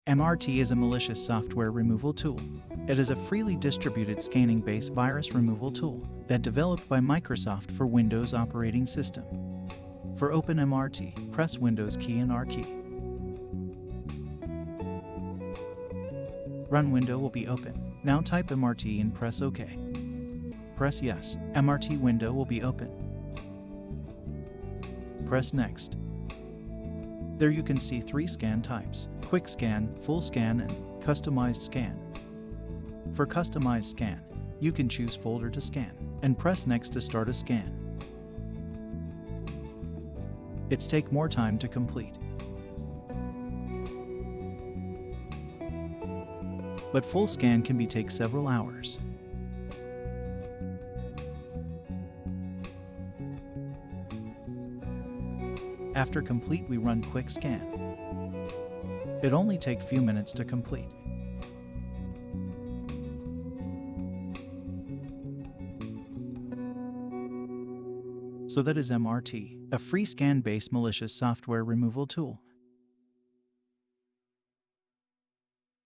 MRT is a malicious software removal tool. It is a freely distributed scanning-based virus removal tool that developed by Microsoft for Windows operating system. For Open MRT, press Windows key and R key. Run window will be open. Now type MRT and press OK. Press Yes. MRT window will be open. Press Next. There you can see 3 scan types: Quick Scan, Full Scan, and Customized Scan. For Customized Scan, you can choose folder to scan, and press Next to start a scan. It's take more time to complete. But full scan can take several hours. After complete, we run quick scan. It only takes few minutes to complete. So that is MRT, a free scan-based malicious software removal tool.